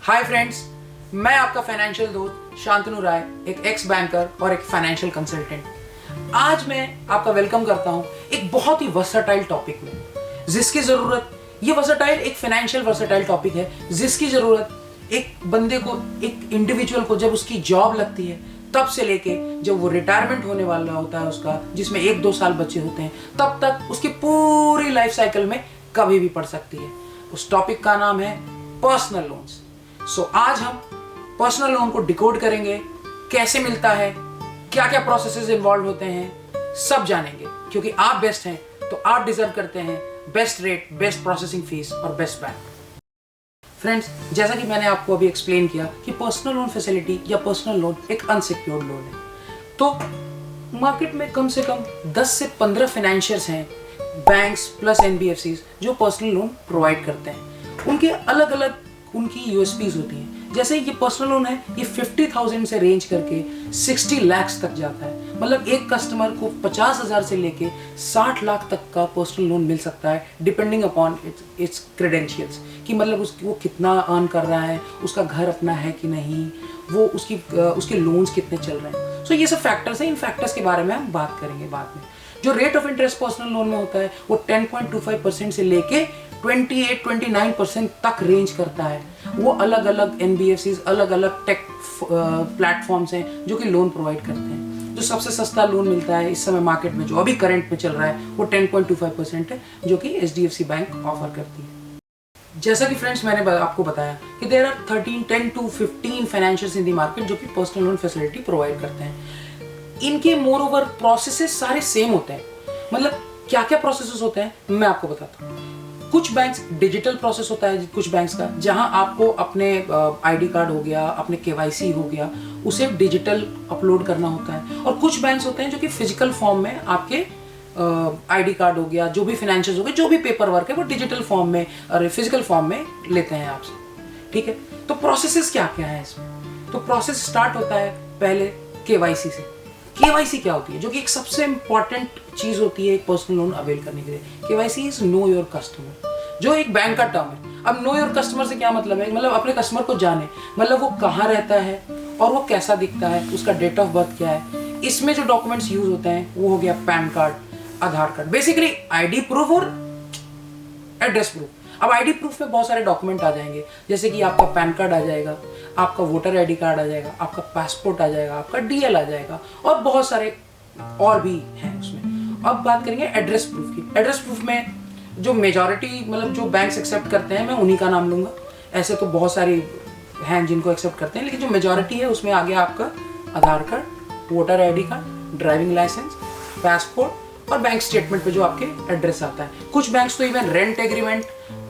Hi friends, मैं आपका financial दोस्त शांतनु राय, एक एक्स बैंकर और एक फाइनेंशियल कंसल्टेंट। आज मैं आपका वेलकम करता हूं एक बहुत ही वर्सेटाइल टॉपिक में, जिसकी जरूरत, ये वर्सेटाइल एक फाइनेंशियल वर्सेटाइल टॉपिक है जिसकी जरूरत एक बंदे को, एक इंडिविजुअल को जब उसकी जॉब लगती है तब से लेके जब वो रिटायरमेंट होने वाला होता है उसका, जिसमें 1-2 साल बचे होते हैं, तब तक उसकी पूरी लाइफ साइकिल में कभी भी पड़ सकती है। उस टॉपिक का नाम है पर्सनल लोन्स। सो आज हम पर्सनल लोन को डिकोड करेंगे, कैसे मिलता है, क्या क्या प्रोसेसेस इन्वॉल्व होते हैं, सब जानेंगे। क्योंकि आप बेस्ट हैं तो आप डिजर्व करते हैं best rate, best processing fees और बेस्ट बैंक। फ्रेंड्स, जैसा कि मैंने आपको अभी एक्सप्लेन किया कि पर्सनल लोन फैसिलिटी या पर्सनल लोन एक अनसिक्योर्ड लोन है। तो मार्केट में कम से कम 10 से 15 फाइनेंशियर्स हैं, बैंक्स प्लस एनबीएफसीज, जो पर्सनल लोन प्रोवाइड करते हैं। उनके अलग अलग उनकी यूएसपीज होती हैं। जैसे ये पर्सनल लोन है, ये 50,000 से रेंज करके 60 लाख तक जाता है। मतलब एक कस्टमर को 50,000 से लेके 60 लाख तक का पर्सनल लोन मिल सकता है, डिपेंडिंग अपॉन इट्स क्रेडेंशियल्स, कि मतलब वो कितना अर्न कर रहा है, उसका घर अपना है कि नहीं, वो उसके लोन्स कितने चल रहे हैं। सो ये सब फैक्टर्स हैं। इन फैक्टर्स के बारे में हम बात करेंगे बाद में। जो rate of interest personal loan में होता है वो 10.25% से लेके 28-29% तक रेंज करता है। वो अलग अलग एनबीएफसीज, अलग अलग टेक प्लेटफॉर्म्स हैं जो कि लोन प्रोवाइड करते हैं। जो सबसे सस्ता लोन मिलता है इस समय मार्केट में, जो अभी करंट में चल रहा है, वो 10.25% है, जो कि एचडीएफसी बैंक ऑफर करती है। जैसा कि फ्रेंड्स मैंने आपको बताया कि there are 10 to 15 financiers in the market जो कि पर्सनल लोन फैसिलिटी प्रोवाइड करते हैं। इनके मोर ओवर प्रोसेसेस सारे सेम होते हैं। मतलब क्या क्या प्रोसेसेस होते हैं मैं आपको बताता हूँ। कुछ बैंक्स डिजिटल प्रोसेस होता है, कुछ बैंक्स का, जहां आपको अपने आईडी कार्ड हो गया, अपने केवाईसी हो गया, उसे डिजिटल अपलोड करना होता है। और कुछ बैंक्स होते हैं जो कि फिजिकल फॉर्म में आपके आईडी कार्ड हो गया, जो भी फाइनेंशियल हो गए, जो भी पेपर वर्क है, वो डिजिटल फॉर्म में और फिजिकल फॉर्म में लेते हैं आपसे। ठीक है, तो प्रोसेसेस क्या क्या है इसमें। तो प्रोसेस स्टार्ट होता है पहले केवाईसी से। केवाईसी क्या होती है, जो कि एक सबसे इंपॉर्टेंट चीज होती है एक पर्सनल लोन अवेल करने के लिए। KYC is know your customer, जो एक बैंक का टर्म है। अब नो योर कस्टमर से क्या मतलब है, मतलब अपने कस्टमर को जाने, मतलब वो कहाँ रहता है और वो कैसा दिखता है, उसका डेट ऑफ बर्थ क्या है। इसमें जो डॉक्यूमेंट्स यूज होते हैं वो हो गया पैन कार्ड, आधार कार्ड, बेसिकली आईडी प्रूफ और एड्रेस प्रूफ। अब आईडी प्रूफ में बहुत सारे डॉक्यूमेंट आ जाएंगे, जैसे कि आपका पैन कार्ड आ जाएगा, आपका वोटर आईडी कार्ड आ जाएगा, आपका पासपोर्ट आ जाएगा, आपका डीएल आ जाएगा, और बहुत सारे और भी हैं उसमें। अब बात करेंगे एड्रेस प्रूफ की। एड्रेस प्रूफ में जो मेजॉरिटी, मतलब जो बैंक्स एक्सेप्ट करते हैं, मैं उन्हीं का नाम लूंगा। ऐसे तो बहुत सारी हैं जिनको एक्सेप्ट करते हैं, लेकिन जो मेजॉरिटी है उसमें आ गया आपका Aadhaar card, voter ID card, driving licence, passport और बैंक स्टेटमेंट पे जो आपके एड्रेस आता है। कुछ बैंक्स तो इवन रेंट एग्रीमेंट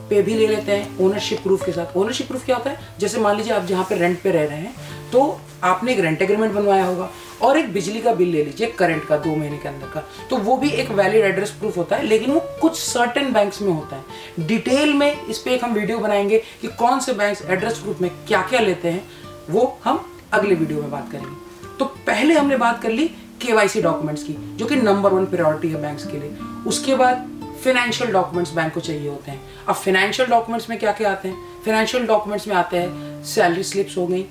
पे भी ले लेते हैं ओनरशिप प्रूफ के साथ। ओनरशिप प्रूफ क्या होता है, जैसे मान लीजिए आप जहाँ पे रेंट पे रह रहे हैं, तो आपने एक रेंट एग्रीमेंट बनवाया होगा और एक बिजली का बिल ले लीजिए करंट का 2 महीने के अंदर का, तो वो भी एक वैलिड एड्रेस प्रूफ होता है, लेकिन वो कुछ सर्टेन बैंक्स में होता है। डिटेल में इस पे एक हम वीडियो बनाएंगे कि कौन से बैंक्स एड्रेस प्रूफ में क्या क्या लेते हैं, वो हम अगले वीडियो में बात करेंगे। तो पहले हमने बात कर ली केवाईसी डॉक्यूमेंट्स की, जो कि नंबर 1 प्रायोरिटी है बैंक्स के लिए। उसके बाद फाइनेंशियल डॉक्यूमेंट्स बैंक को चाहिए होते हैं। अब फाइनेंशियल डॉक्यूमेंट्स में क्या क्या आते हैं, फाइनेंशियल डॉक्यूमेंट्स में आते हैं सैलरी स्लिप्स हो गई,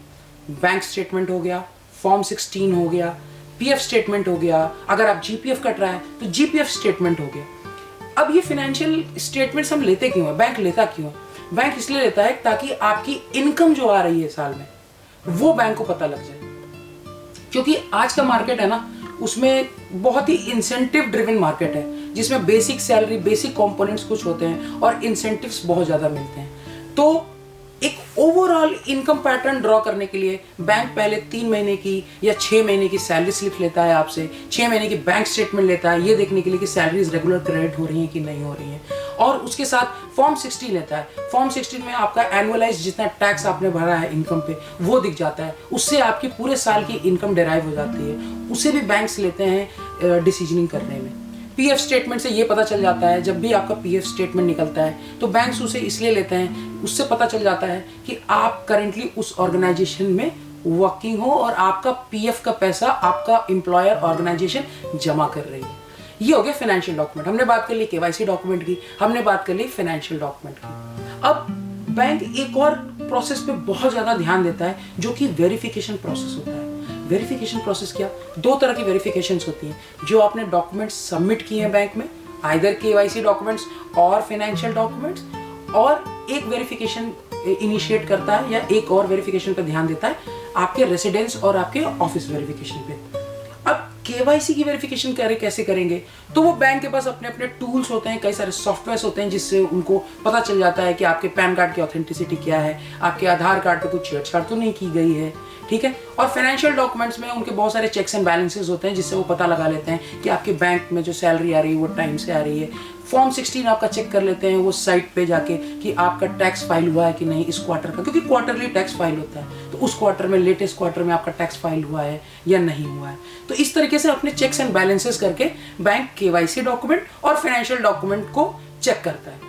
बैंक स्टेटमेंट हो गया, फॉर्म 16 हो गया, पीएफ स्टेटमेंट हो गया, अगर आप जीपीएफ कट रहा है तो जीपीएफ स्टेटमेंट हो गया। अब ये फाइनेंशियल स्टेटमेंट्स हम लेते क्यों है, बैंक लेता क्यों है? बैंक इसलिए लेता है ताकि आपकी इनकम जो आ रही है साल में, वो बैंक को पता लग जाए। क्योंकि आज का मार्केट है ना, उसमें बहुत ही इंसेंटिव ड्रिवन मार्केट है, जिसमें बेसिक सैलरी, बेसिक कंपोनेंट्स कुछ होते हैं और इंसेंटिव्स बहुत ज्यादा मिलते हैं। तो एक ओवरऑल इनकम पैटर्न ड्रॉ करने के लिए बैंक पहले 3 महीने की या 6 महीने की सैलरी स्लिप लेता है आपसे, 6 महीने की बैंक स्टेटमेंट लेता है, ये देखने के लिए कि सैलरीज रेगुलर क्रेडिट हो रही हैं कि नहीं हो रही हैं। और उसके साथ फॉर्म 16 लेता है। फॉर्म 16 में आपका एनुअलाइज जितना टैक्स आपने भरा है इनकम पे, वो दिख जाता है। उससे आपकी पूरे साल की इनकम डिराइव हो जाती है। उसे भी बैंक्स लेते हैं डिसीजनिंग करने में। पीएफ स्टेटमेंट से ये पता चल जाता है, जब भी आपका पीएफ स्टेटमेंट निकलता है तो बैंक्स उसे इसलिए लेते हैं, उससे पता चल जाता है कि आप करेंटली उस ऑर्गेनाइजेशन में वर्किंग हो और आपका पीएफ का पैसा आपका एम्प्लॉयर ऑर्गेनाइजेशन जमा कर रही है। ये हो गया फाइनेंशियल डॉक्यूमेंट। हमने बात कर ली केवाईसी डॉक्यूमेंट की, हमने बात कर ली फाइनेंशियल डॉक्यूमेंट की। अब बैंक एक और प्रोसेस पे बहुत ज़्यादा ध्यान देता है, जो कि वेरिफिकेशन प्रोसेस होता है। वेरिफिकेशन प्रोसेस क्या? दो तरह की वेरिफिकेशंस होती हैं। जो आपने डॉक्यूमेंट्स सबमिट किए हैं बैंक में, आइदर KYC डॉक्यूमेंट्स और फाइनेंशियल डॉक्यूमेंट्स, और एक वेरिफिकेशन इनिशिएट करता है या एक और वेरिफिकेशन पे ध्यान देता है आपके रेसिडेंस और आपके ऑफिस वेरिफिकेशन पे। अब KYC की वेरिफिकेशन कैसे करेंगे? तो वो बैंक के पास अपने अपने टूल्स होते हैं, कई सारे सॉफ्टवेयर्स होते हैं जिससे उनको पता चल जाता है कि आपके पैन कार्ड की ऑथेंटिसिटी क्या है, आपके आधार कार्ड पे कुछ छेड़छाड़ तो नहीं की गई है, ठीक है। और फाइनेंशियल डॉक्यूमेंट्स में उनके बहुत सारे चेक्स एंड बैलेंसेस होते हैं जिससे वो पता लगा लेते हैं कि आपके बैंक में जो सैलरी आ रही है वो टाइम से आ रही है। फॉर्म 16 आपका चेक कर लेते हैं वो साइट पे जाके कि आपका टैक्स फाइल हुआ है कि नहीं इस क्वार्टर का, क्योंकि क्वार्टरली टैक्स फाइल होता है, तो उस क्वार्टर में, लेटेस्ट क्वार्टर में आपका टैक्स फाइल हुआ है या नहीं हुआ है। तो इस तरीके से अपने चेक्स एंड बैलेंसेस करके बैंक KYC डॉक्यूमेंट और फाइनेंशियल डॉक्यूमेंट को चेक करता है।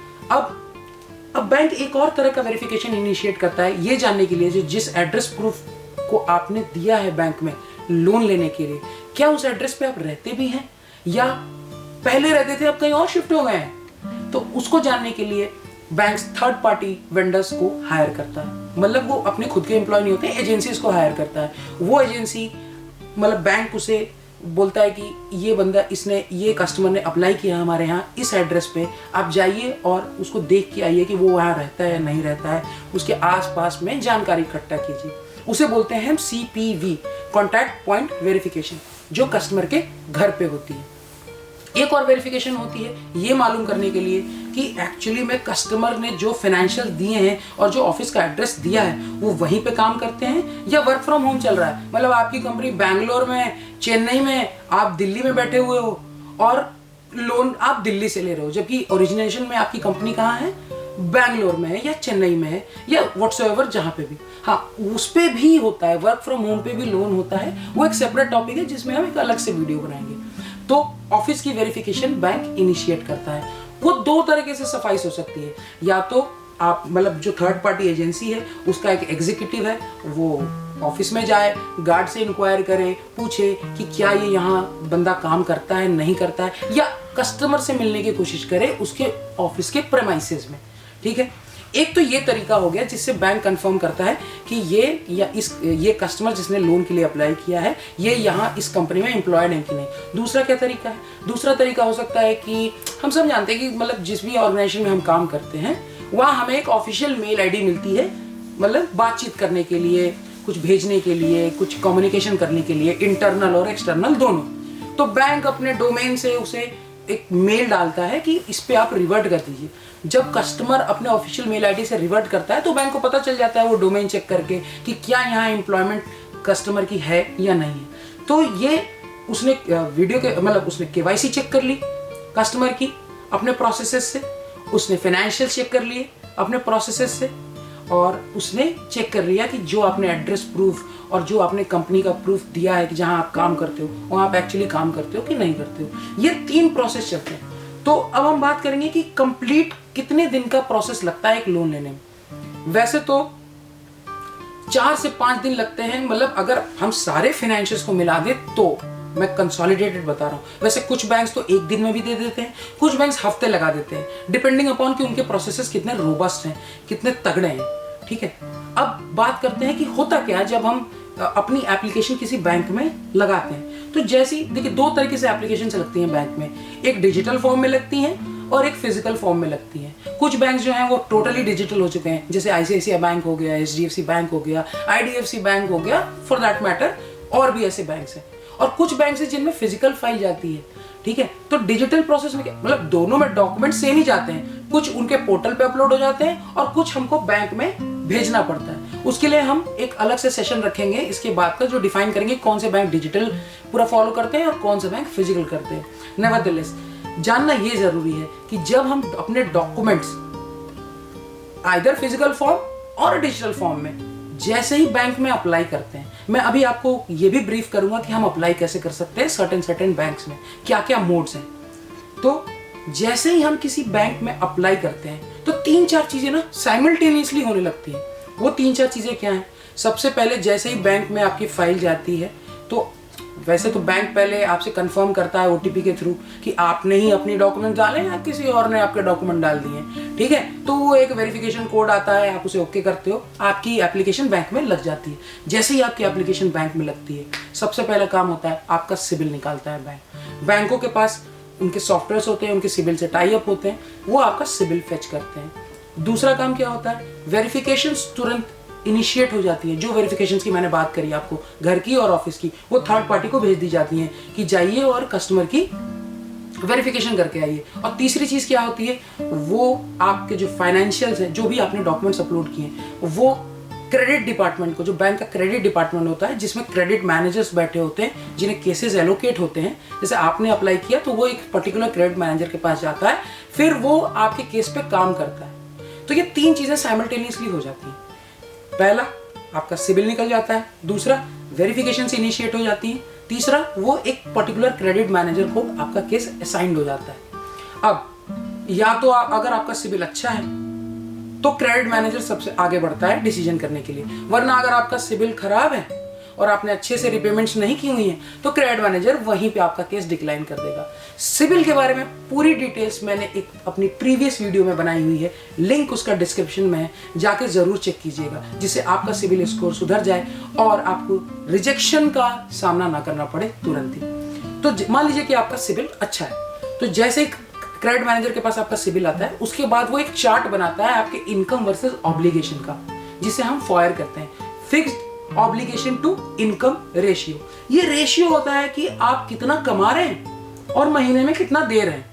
अब बैंक एक और तरह का वेरिफिकेशन इनिशिएट करता है, ये जानने के लिए जो जिस एड्रेस प्रूफ को आपने दिया है बैंक में लोन लेने के लिए, क्या उस एड्रेस पे आप रहते भी हैं या पहले रहते थे अब कहीं और शिफ्ट हो गए हैं। तो उसको जानने के लिए बैंक थर्ड पार्टी वेंडर्स को हायर करता है, मतलब वो अपने खुद के एम्प्लॉय नहीं होते, एजेंसीज को हायर करता है। वो एजेंसी मतलब बैंक उसे बोलता है कि ये बंदा, इसने, ये कस्टमर ने अप्लाई किया हमारे यहाँ इस एड्रेस पे, आप जाइए और उसको देख के आइए कि वो वहाँ रहता है या नहीं रहता है, उसके आसपास में जानकारी इकट्ठा कीजिए। उसे बोलते हैं हम CPV, कॉन्टैक्ट पॉइंट वेरिफिकेशन, जो कस्टमर के घर पे होती है। एक और वेरिफिकेशन होती है ये मालूम करने के लिए कि एक्चुअली में कस्टमर ने जो फाइनेंशियल दिए हैं और जो ऑफिस का एड्रेस दिया है वो वहीं पे काम करते हैं या वर्क फ्रॉम होम चल रहा है। मतलब आपकी कंपनी बैंगलोर में, चेन्नई में, आप दिल्ली में बैठे हुए हो और लोन आप दिल्ली से ले रहे हो, जबकि ओरिजिनेशन में आपकी कंपनी कहाँ है, बैंगलोर में है या चेन्नई में है या व्हाट्सएवर जहाँ पे भी। हाँ, उस पे भी होता है, वर्क फ्रॉम होम पे भी लोन होता है, वो एक सेपरेट टॉपिक है जिसमें हम एक अलग से वीडियो बनाएंगे। तो ऑफिस की वेरिफिकेशन बैंक इनिशिएट करता है। वो दो तरीके से सफाइस हो सकती है, या तो आप मतलब जो थर्ड पार्टी एजेंसी है उसका एक एग्जीक्यूटिव है, वो ऑफिस में जाए, गार्ड से इंक्वायर करे, पूछे कि क्या ये यहाँ बंदा काम करता है नहीं करता है, या कस्टमर से मिलने की कोशिश करे उसके ऑफिस के प्रेमाइसेस में, ठीक है। एक तो ये तरीका हो गया जिससे बैंक कंफर्म करता है कि ये कस्टमर जिसने लोन के लिए अप्लाई किया है ये यहाँ इस कंपनी में एम्प्लॉयड है कि नहीं। दूसरा क्या तरीका है? दूसरा तरीका हो सकता है कि हम सब जानते हैं कि मतलब जिस भी ऑर्गेनाइजेशन में हम काम करते हैं वहाँ हमें एक ऑफिशियल मेल ID मिलती है, मतलब बातचीत करने के लिए, कुछ भेजने के लिए, कुछ कम्युनिकेशन करने के लिए, इंटरनल और एक्सटर्नल दोनों। तो बैंक अपने डोमेन से उसे एक मेल डालता है कि इस पे आप रिवर्ट कर दीजिए। जब कस्टमर अपने ऑफिशियल मेल ID से रिवर्ट करता है तो बैंक को पता चल जाता है वो डोमेन चेक करके कि क्या यहाँ एम्प्लॉयमेंट कस्टमर की है या नहीं है। तो ये उसने वीडियो के मतलब उसने KYC चेक कर ली कस्टमर की अपने प्रोसेसेस से, उसने फाइनेंशियल चेक कर लिए अपने प्रोसेसेस से, और उसने चेक कर लिया कि जो आपने एड्रेस प्रूफ और जो आपने कंपनी का प्रूफ दिया है कि जहां आप काम करते हो वहां आप एक्चुअली काम करते हो कि नहीं करते हो। ये 3 प्रोसेस चलते हैं। तो अब हम बात करेंगे कि कंप्लीट कितने दिन का प्रोसेस लगता है एक लोन लेने में। वैसे तो 4 से 5 दिन लगते हैं, मतलब अगर हम सारे फाइनेंशियल्स को मिला दें तो मैं कंसोलिडेटेड बता रहा हूँ। वैसे कुछ बैंक्स तो 1 दिन में भी दे देते हैं, कुछ बैंक्स हफ्ते लगा देते हैं, डिपेंडिंग अपॉन कि उनके प्रोसेसेस कितने रोबस्ट हैं, कितने तगड़े हैं, ठीक है। अब बात करते हैं कि होता क्या जब हम अपनी एप्लीकेशन किसी बैंक में लगाते हैं। तो जैसी देखिए 2 तरीके से एप्लीकेशन लगती हैं बैंक में, एक डिजिटल फॉर्म में लगती हैं और एक फिजिकल फॉर्म में लगती हैं। कुछ बैंक जो हैं वो टोटली डिजिटल हो चुके हैं, जैसे ICICI बैंक हो गया, HDFC बैंक हो गया, IDFC बैंक हो गया, फॉर दैट मैटर और भी ऐसे बैंक्स हैं। और कुछ बैंक है जिनमें फिजिकल फाइल जाती है, ठीक है। तो डिजिटल प्रोसेस में क्या मतलब दोनों में डॉक्यूमेंट सेम ही जाते हैं, कुछ उनके पोर्टल पे अपलोड हो जाते हैं और कुछ हमको बैंक में भेजना पड़ता है। उसके लिए हम एक अलग से सेशन रखेंगे इसके बाद का, जो डिफाइन करेंगे कौन से बैंक डिजिटल पूरा फॉलो करते हैं और कौन से बैंक फिजिकल करते हैं। नेवरदलेस जानना ये जरूरी है कि जब हम अपने डॉक्यूमेंट्स आइदर फिजिकल फॉर्म और डिजिटल फॉर्म में जैसे ही बैंक में अप्लाई करते हैं, मैं अभी आपको ये भी ब्रीफ करूंगा कि हम अप्लाई कैसे कर सकते हैं सर्टेन बैंक्स में, क्या क्या मोड्स हैं। तो जैसे ही हम किसी बैंक में अप्लाई करते हैं तो 3-4 चीजें ना साइमल्टेनियसली होने लगती हैं। वो 3-4 चीजें क्या हैं? सबसे पहले जैसे ही बैंक में आपकी फाइल जाती है तो वैसे तो बैंक पहले आपसे कंफर्म करता है OTP के थ्रू कि आपने ही अपनी डॉक्यूमेंट डाले या किसी और ने आपके डॉक्यूमेंट डाल दिए, ठीक है, तो वो एक वेरिफिकेशन कोड आता है, आप उसे ओके करते हो, आपकी एप्लीकेशन बैंक में लग जाती है। जैसे ही आपकी एप्लीकेशन बैंक में लगती है, सबसे पहला काम होता है आपका सिबिल निकालता है बैंक। बैंकों के पास उनके सॉफ्टवेयर होते हैं, उनके सिबिल से टाई अप होते हैं, वो आपका सिबिल फेच करते हैं। दूसरा काम क्या होता है, वेरिफिकेशन तुरंत इनिशिएट हो जाती है। जो वेरिफिकेशन की मैंने बात करी आपको, घर की और ऑफिस की, वो थर्ड पार्टी को भेज दी जाती हैं कि जाइए और कस्टमर की वेरिफिकेशन करके आइए। और तीसरी चीज क्या होती है, वो आपके जो फाइनेंशियल्स हैं, जो भी आपने डॉक्यूमेंट्स अपलोड किए हैं, वो क्रेडिट डिपार्टमेंट को, जो बैंक का क्रेडिट डिपार्टमेंट होता है जिसमें क्रेडिट मैनेजर्स बैठे होते हैं, जिन्हें केसेस एलोकेट होते हैं, जैसे आपने अप्लाई किया तो वो एक पर्टिकुलर क्रेडिट मैनेजर के पास जाता है, फिर वो आपके केस पे काम करता है। तो ये तीन चीजें साइमल्टेनियसली हो जाती हैं। पहला, आपका सिबिल निकल जाता है। दूसरा, वेरिफिकेशन से इनिशिएट हो जाती है। तीसरा, वो एक पर्टिकुलर क्रेडिट मैनेजर को आपका केस असाइंड हो जाता है। अब या तो अगर आपका सिबिल अच्छा है तो क्रेडिट मैनेजर सबसे आगे बढ़ता है डिसीजन करने के लिए, वरना अगर आपका सिबिल खराब है और आपने अच्छे से रिपेमेंट्स नहीं की हुई हैं तो क्रेडिट मैनेजर वहीं पे आपका केस डिक्लाइन कर देगा। सिबिल के बारे में पूरी डिटेल्स मैंने एक अपनी प्रीवियस वीडियो में बनाई हुई है, लिंक उसका डिस्क्रिप्शन में है, जाके जरूर चेक कीजिएगा, जिससे आपका सिबिल स्कोर सुधर जाए और आपको रिजेक्शन का सामना ना करना पड़े तुरंत ही। तो मान लीजिए कि आपका सिबिल अच्छा है, तो जैसे क्रेडिट मैनेजर के पास आपका सिबिल आता है, उसके बाद वो एक चार्ट बनाता है आपके इनकम वर्सेस ऑब्लिगेशन का, जिसे हम FOIR करते हैं, fixed obligation to income ratio. ये रेशियो होता है कि आप कितना कमा रहे हैं और महीने में कितना दे रहे हैं।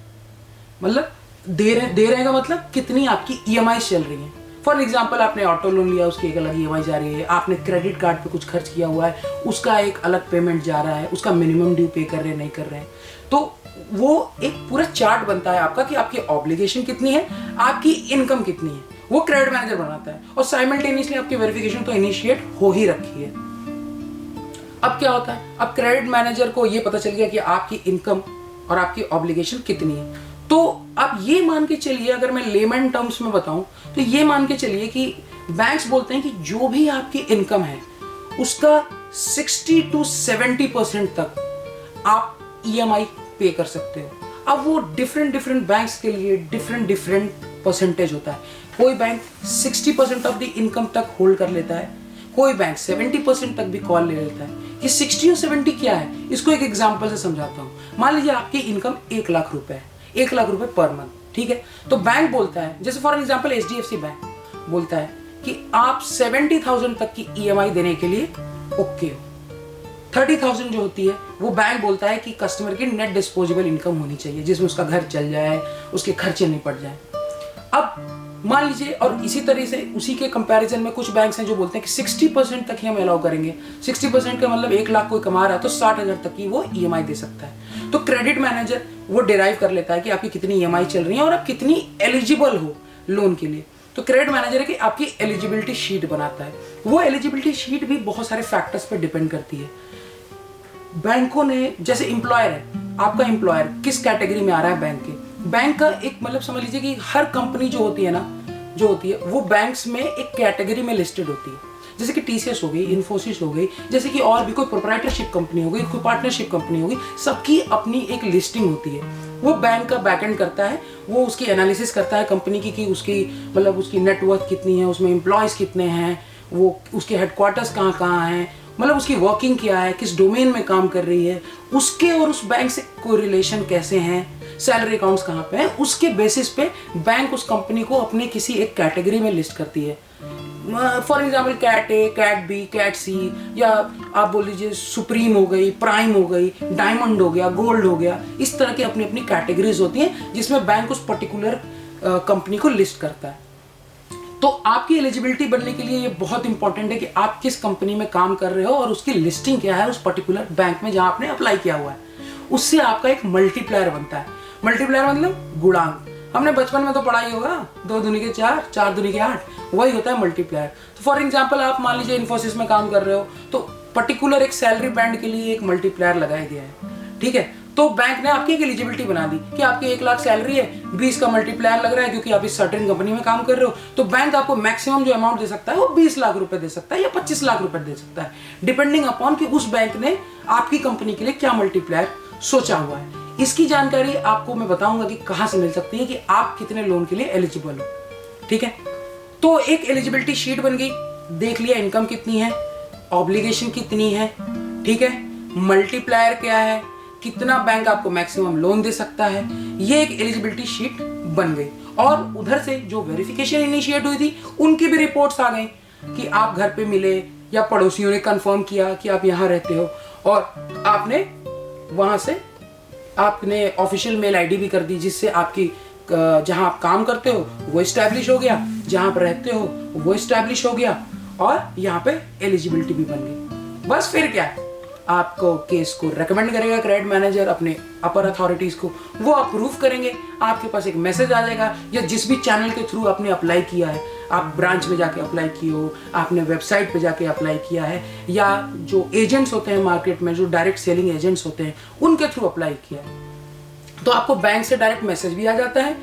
मतलब दे रहे हैं का मतलब कितनी आपकी EMI चल रही है। फॉर एग्जाम्पल, आपने ऑटो लोन लिया, उसकी एक अलग EMI जा रही है। आपने क्रेडिट कार्ड पे कुछ खर्च किया हुआ है, उसका एक अलग पेमेंट जा रहा है, उसका मिनिमम ड्यू पे कर रहे हैं नहीं कर रहे हैं। तो वो एक पूरा चार्ट बनता है आपका कि आपकी ऑब्लिगेशन कितनी है, आपकी इनकम कितनी है, वो क्रेडिट मैनेजर बनाता है। और साइमल्टेनियसली आपकी वेरिफिकेशन तो इनिशिएट हो ही रखी है। अब क्या होता है, अब क्रेडिट मैनेजर को ये पता चल गया कि आपकी इनकम और आपकी ऑब्लिगेशन कितनी है। तो अब ये मान के चलिए, अगर मैं लेमन टर्म्स में बताऊं तो ये मान के चलिए कि बैंक्स बोलते हैं कि जो भी आपकी इनकम है उसका 60 to 70% तक आप EMI पे कर सकते हो। अब वो डिफरेंट बैंक्स के लिए डिफरेंट परसेंटेज होता है। कोई बैंक 60% ऑफ द इनकम तक होल्ड कर लेता है, कोई बैंक 70% तक भी कॉल ले लेता है। ये 60 और 70 क्या है, इसको एक एग्जांपल से समझाता हूँ। मान लीजिए आपकी इनकम 1 लाख रुपए है, 1 लाख रुपए पर मंथ, ठीक है। तो बैंक बोलता है, जैसे फॉर एग्जांपल HDFC बैंक बोलता है कि आप 70,000 तक की EMI देने के लिए ओके हो। 30,000 जो होती है वो बैंक बोलता है कि कस्टमर की नेट डिस्पोजेबल इनकम होनी चाहिए, जिसमें उसका घर चल जाए, उसके खर्चे नहीं पड़ जाए। अब मान लीजिए, और इसी तरह से उसी के कंपैरिजन में कुछ बैंक्स हैं जो बोलते हैं कि 60% तक ही हम अलाउ करेंगे। 60% का मतलब 1 लाख कोई कमा रहा है तो 60,000 तक की वो EMI दे सकता है। तो क्रेडिट मैनेजर वो डिराइव कर लेता है कि आपकी कितनी EMI चल रही है और आप कितनी एलिजिबल हो लोन के लिए। तो क्रेडिट मैनेजर है कि आपकी एलिजिबिलिटी शीट बनाता है। वो एलिजिबिलिटी शीट भी बहुत सारे फैक्टर्स पर डिपेंड करती है। बैंकों ने, जैसे एम्प्लॉयर है, आपका एम्प्लॉयर किस कैटेगरी में आ रहा है बैंक के, बैंक का एक मतलब समझ लीजिए कि हर कंपनी जो होती है वो बैंक्स में एक कैटेगरी में लिस्टेड होती है। जैसे कि TCS हो गई, इन्फोसिस हो गई, जैसे कि और भी कोई प्रोप्राइटरशिप कंपनी हो गई, कोई पार्टनरशिप कंपनी होगी, सबकी अपनी एक लिस्टिंग होती है। वो बैंक का बैकएंड करता है, वो उसकी एनालिसिस करता है कंपनी की कि उसकी मतलब उसकी नेटवर्थ कितनी है, उसमें एम्प्लॉयज़ कितने हैं, वो उसके हेडक्वार्टर्स कहाँ हैं, मतलब उसकी वर्किंग क्या है, किस डोमेन में काम कर रही है, उसके और उस बैंक से कोई रिलेशन कैसे हैं, सैलरी अकाउंट्स कहाँ पे हैं, उसके बेसिस पे बैंक उस कंपनी को अपनी किसी एक कैटेगरी में लिस्ट करती है। For example cat A, cat B, cat C, या आप बोल लीजिए सुप्रीम हो गई, प्राइम हो गई, डायमंड हो गया, गोल्ड हो गया। इस तरह की अपनी अपनी कैटेगरीज होती हैं जिसमें बैंक उस पर्टिकुलर कंपनी को लिस्ट करता है। तो आपकी एलिजिबिलिटी बनने के लिए ये बहुत इंपॉर्टेंट है कि आप किस कंपनी में काम कर रहे हो और उसकी लिस्टिंग क्या है उस पर्टिकुलर बैंक में जहां आपने अप्लाई किया हुआ है। उससे आपका एक मल्टीप्लायर बनता है। मल्टीप्लायर मतलब गुणांक। हमने बचपन में तो पढ़ा ही होगा, 2 दूनी के 4, 4 दूनी के 8, वही होता है मल्टीप्लायर। तो फॉर एग्जाम्पल, आप मान लीजिए इन्फोसिस में काम कर रहे हो तो पर्टिकुलर एक सैलरी बैंड के लिए एक मल्टीप्लायर लगाया गया है, ठीक है। तो बैंक ने आपकी एक एलिजिबिलिटी बना दी कि आपकी 1 लाख सैलरी है, 20 का मल्टीप्लायर लग रहा है क्योंकि आप इस सर्टेन कंपनी में काम कर रहे हो। तो बैंक आपको मैक्सिमम जो अमाउंट दे सकता है वो 20 लाख रुपए दे सकता है या 25 लाख रुपए दे सकता है, डिपेंडिंग अपॉन कि उस बैंक ने आपकी कंपनी के लिए क्या मल्टीप्लायर सोचा हुआ है। इसकी जानकारी आपको मैं बताऊंगा कि कहाँ से मिल सकती है, कि आप कितने लोन के लिए एलिजिबल हो। ठीक है, तो एक एलिजिबिलिटी शीट बन गई, देख लिया इनकम कितनी है, ऑब्लिगेशन कितनी है, ठीक है, मल्टीप्लायर क्या है, कितना बैंक आपको मैक्सिमम लोन दे सकता है, ये एक एलिजिबिलिटी शीट बन गई। और उधर से जो वेरिफिकेशन इनिशिएट हुई थी उनकी भी रिपोर्ट्स आ गई कि आप घर पे मिले या पड़ोसियों ने कंफर्म किया कि आप यहाँ रहते हो, और आपने वहाँ से आपने ऑफिशियल मेल आईडी भी कर दी, जिससे आपकी जहाँ आप काम करते हो वो इस्टेब्लिश हो गया, जहाँ आप रहते हो वो इस्टेब्लिश हो गया, और यहाँ पे एलिजिबिलिटी भी बन गई। बस फिर क्या है, आपको केस को रेकमेंड करेगा क्रेडिट मैनेजर अपने अपर अथॉरिटीज को, वो अप्रूव करेंगे, आपके पास एक मैसेज आ जाएगा, या जिस भी चैनल के थ्रू आपने अप्लाई किया है, आप ब्रांच में जाके अप्लाई किए हो, आपने वेबसाइट पे जाके अप्लाई किया है, या जो एजेंट्स होते हैं मार्केट में, जो डायरेक्ट सेलिंग एजेंट्स होते हैं, उनके थ्रू अप्लाई किया है, तो आपको बैंक से डायरेक्ट मैसेज भी आ जाता है,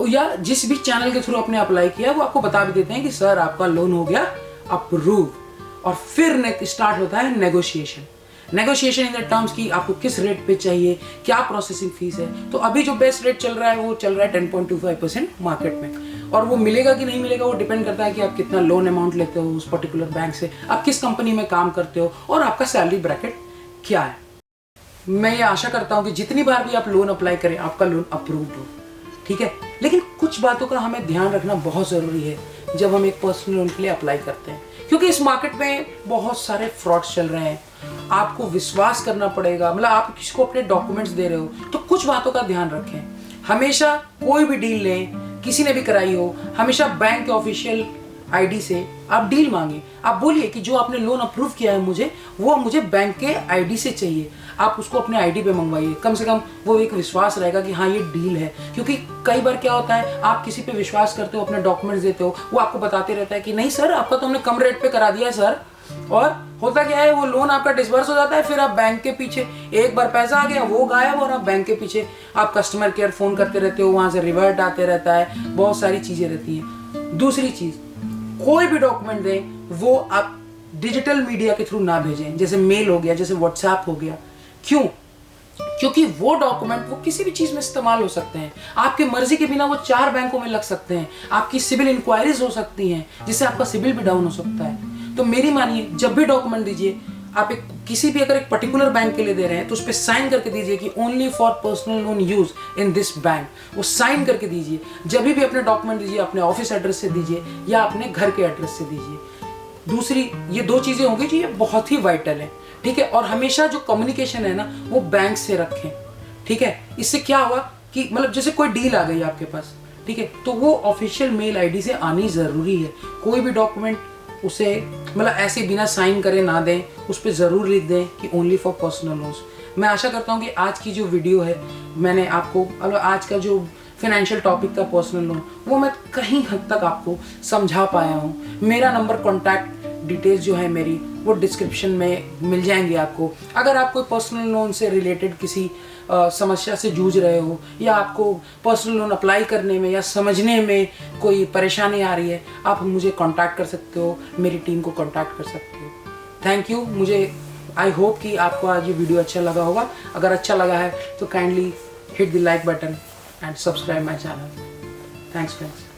या जिस भी चैनल के थ्रू आपने अप्लाई किया है वो आपको बता भी देते हैं कि सर आपका लोन हो गया अप्रूव। और फिर स्टार्ट होता है नेगोशिएशन इन द टर्म्स की आपको किस रेट पे चाहिए, क्या प्रोसेसिंग फीस है। तो अभी जो बेस्ट रेट चल रहा है वो चल रहा है 10.25% मार्केट में, और वो मिलेगा कि नहीं मिलेगा वो डिपेंड करता है कि आप कितना लोन अमाउंट लेते हो उस पर्टिकुलर बैंक से, आप किस कंपनी में काम करते हो, और आपका सैलरी ब्रैकेट क्या है। मैं ये आशा करता हूँ कि जितनी बार भी आप लोन अप्लाई करें आपका लोन अप्रूव्ड हो। ठीक है, लेकिन कुछ बातों का हमें ध्यान रखना बहुत ज़रूरी है जब हम एक पर्सनल लोन के लिए अप्लाई करते हैं, क्योंकि इस मार्केट में बहुत सारे फ्रॉड्स चल रहे हैं। आपको विश्वास करना पड़ेगा, मतलब आप किसको अपने डॉक्यूमेंट्स दे रहे हो तो कुछ बातों का ध्यान रखें। हमेशा कोई भी डील लें, किसी ने भी कराई हो, हमेशा बैंक के ऑफिशियल आईडी से आप डील मांगे। आप बोलिए कि जो आपने लोन अप्रूव किया है मुझे बैंक के आईडी से चाहिए। आप उसको अपने आईडी पे मंगवाइए, कम से कम वो एक विश्वास रहेगा कि हाँ ये डील है। क्योंकि कई बार क्या होता है, आप किसी पे विश्वास करते हो, अपने डॉक्यूमेंट्स देते हो, वो आपको बताते रहता है कि नहीं सर आपका तो हमने कम रेट पे करा दिया है सर, और होता क्या है वो लोन आपका डिसबर्स हो जाता है, फिर आप बैंक के पीछे, एक बार पैसा आ गया वो गायब, और आप बैंक के पीछे आप कस्टमर केयर फोन करते रहते हो, वहां से रिवर्ट आते रहता है, बहुत सारी चीजें रहती हैं। दूसरी चीज, कोई भी डॉक्यूमेंट दें वो आप डिजिटल मीडिया के थ्रू ना भेजें, जैसे मेल हो गया, जैसे व्हाट्सएप हो गया। क्यों? क्योंकि वो डॉक्यूमेंट वो किसी भी चीज में इस्तेमाल हो सकते हैं, आपकी मर्जी के बिना वो 4 बैंकों में लग सकते हैं, आपकी सिविल इंक्वायरीज हो सकती हैं, जिससे आपका सिविल भी डाउन हो सकता है। तो मेरी मानिए, जब भी डॉक्यूमेंट दीजिए आप किसी भी अगर एक पर्टिकुलर बैंक के लिए दे रहे हैं तो उस पर साइन करके दीजिए कि only for personal loan use in this bank, वो साइन करके दीजिए। जब भी अपने डॉक्यूमेंट दीजिए अपने ऑफिस एड्रेस से दीजिए या अपने घर के एड्रेस से दीजिए। दूसरी, ये 2 चीजें होंगी जो ये बहुत ही वाइटल है। ठीक है, और हमेशा जो कम्युनिकेशन है ना वो बैंक से रखें। ठीक है, इससे क्या हुआ कि मतलब जैसे कोई डील आ गई आपके पास, ठीक है, तो वो ऑफिशियल मेल आईडी से आनी जरूरी है। कोई भी डॉक्यूमेंट उसे मतलब ऐसे बिना साइन करे ना दें, उस पर जरूर लिख दें कि ओनली फॉर पर्सनल लोन्स। मैं आशा करता हूँ कि आज की जो वीडियो है मैंने आपको मतलब आज का जो फाइनेंशियल टॉपिक था पर्सनल लोन, वो मैं कहीं हद तक आपको समझा पाया हूँ। मेरा नंबर, कॉन्टैक्ट डिटेल्स जो है मेरी, वो डिस्क्रिप्शन में मिल जाएंगे आपको। अगर आप कोई पर्सनल लोन से रिलेटेड किसी समस्या से जूझ रहे हो, या आपको पर्सनल लोन अप्लाई करने में या समझने में कोई परेशानी आ रही है, आप मुझे कांटेक्ट कर सकते हो, मेरी टीम को कांटेक्ट कर सकते हो। Thank you. मुझे आई होप कि आपको आज ये वीडियो अच्छा लगा होगा। अगर अच्छा लगा है तो kindly hit the like button and subscribe my channel. Thanks friends.